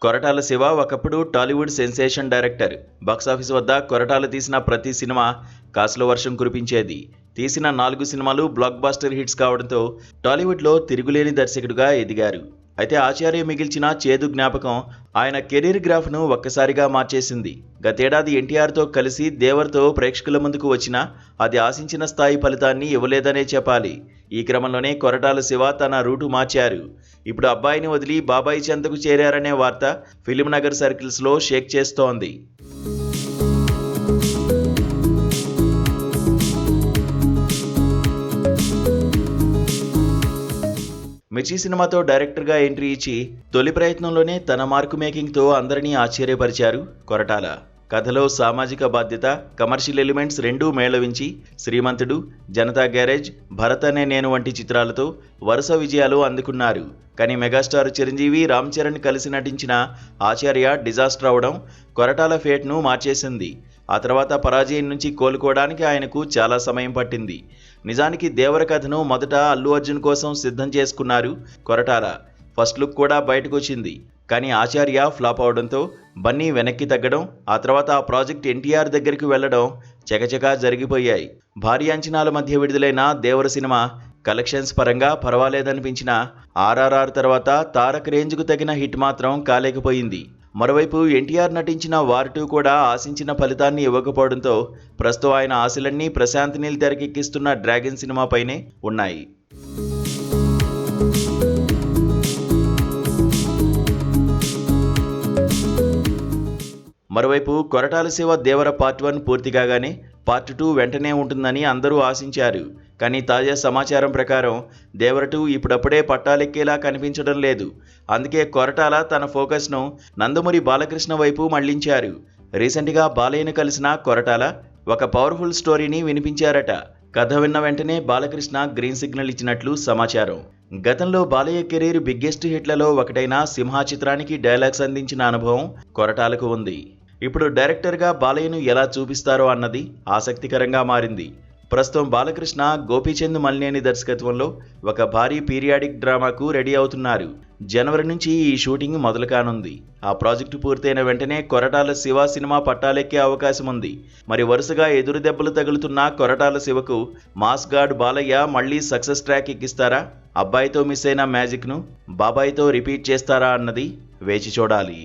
కొరటాల శివ ఒకప్పుడు Tollywood sensation director. Box office వద్ద కొరటాల తీసిన ప్రతి సినిమా కాసుల వర్షం కురిపించేది. తీసిన 4 సినిమాలు బ్లాక్ బాస్టర్ హిట్స్ కావడంతో టాలీవుడ్లో తిరుగులేని దర్శకుడిగా ఎదిగారు. అయితే ఆచార్య మిగిల్చిన చేదు జ్ఞాపకం ఆయన కెరీర్ గ్రాఫ్ను ఒక్కసారిగా మార్చేసింది. గతేడాది ఎన్టీఆర్తో కలిసి దేవర్తో ప్రేక్షకుల ముందుకు వచ్చినా అది ఆశించిన స్థాయి ఫలితాన్ని ఇవ్వలేదనే చెప్పాలి. ఈ క్రమంలోనే కొరటాల శివ తన రూటు మార్చారు. ఇప్పుడు అబ్బాయిని వదిలి బాబాయి చెంతకు చేరారనే వార్త ఫిలిం నగర్ సర్కిల్స్లో షేక్ చేస్తోంది. మిర్చి సినిమాతో డైరెక్టర్గా ఎంట్రీ ఇచ్చి తొలి ప్రయత్నంలోనే తన మార్కు మేకింగ్తో అందరినీ ఆశ్చర్యపరిచారు కొరటాల. కథలో సామాజిక బాధ్యత, కమర్షియల్ ఎలిమెంట్స్ రెండూ మేళవించి శ్రీమంతుడు, జనతా గ్యారేజ్, భరత్ అనే నేను వంటి చిత్రాలతో వరుస విజయాలు అందుకున్నారు. కానీ మెగాస్టార్ చిరంజీవి, రామ్ చరణ్ కలిసి నటించిన ఆచార్య డిజాస్టర్ అవడం కొరటాల ఫేట్ను మార్చేసింది. ఆ తర్వాత పరాజయం నుంచి కోలుకోవడానికి ఆయనకు చాలా సమయం పట్టింది. నిజానికి దేవర కథను మొదట అల్లు అర్జున్ కోసం సిద్ధం చేసుకున్నారు కొరటాల. ఫస్ట్ లుక్ కూడా బయటకు వచ్చింది. కానీ ఆచార్య ఫ్లాప్ అవడంతో బన్నీ వెనక్కి తగ్గడం, ఆ తర్వాత ఆ ప్రాజెక్ట్ ఎన్టీఆర్ దగ్గరికి వెళ్లడం చకచకా జరిగిపోయాయి. భారీ అంచనాల మధ్య విడుదలైన దేవర సినిమా కలెక్షన్స్ పరంగా పర్వాలేదనిపించిన ఆర్ఆర్ఆర్ తర్వాత తారక్ రేంజ్కు తగిన హిట్ మాత్రం కాలేకపోయింది. మరోవైపు ఎన్టీఆర్ నటించిన వార్ 2 కూడా ఆశించిన ఫలితాన్ని ఇవ్వకపోవడంతో ప్రస్తుతం ఆయన ఆశలన్నీ ప్రశాంత్ నీల్ తెరకెక్కిస్తున్న డ్రాగన్ సినిమాపైనే ఉన్నాయి. మరోవైపు కొరటాల శివ దేవర పార్ట్ 1 పూర్తి కాగానే పార్ట్ 2 వెంటనే ఉంటుందని అందరూ ఆశించారు. కానీ తాజా సమాచారం ప్రకారం దేవర 2 ఇప్పుడప్పుడే పట్టాలెక్కేలా కనిపించడం లేదు. అందుకే కొరటాల తన ఫోకస్ను నందమూరి బాలకృష్ణ వైపు మళ్లించారు. రీసెంట్గా బాలయ్యను కలిసిన కొరటాల ఒక పవర్ఫుల్ స్టోరీని వినిపించారట. కథ విన్న వెంటనే బాలకృష్ణ గ్రీన్ సిగ్నల్ ఇచ్చినట్లు సమాచారం. గతంలో బాలయ్య కెరీర్ బిగ్గెస్ట్ హిట్లలో ఒకటైన సింహ చిత్రానికి డైలాగ్స్ అందించిన అనుభవం కొరటాలకు ఉంది. ఇప్పుడు డైరెక్టర్గా బాలయ్యను ఎలా చూపిస్తారో అన్నది ఆసక్తికరంగా మారింది. ప్రస్తుతం బాలకృష్ణ గోపీచంద్ మలినేని దర్శకత్వంలో ఒక భారీ పీరియాడిక్ డ్రామాకు రెడీ అవుతున్నారు. జనవరి నుంచి ఈ షూటింగ్ మొదలు కానుంది. ఆ ప్రాజెక్టు పూర్తయిన వెంటనే కొరటాల శివ సినిమా పట్టాలెక్కే అవకాశం ఉంది. మరి వరుసగా ఎదురు దెబ్బలు తగులుతున్న కొరటాల శివకు మాస్ గాడ్ బాలయ్య మళ్లీ సక్సెస్ ట్రాక్ ఎక్కిస్తారా? అబ్బాయితో మిస్ అయిన మ్యాజిక్ను బాబాయితో రిపీట్ చేస్తారా అన్నది వేచి చూడాలి.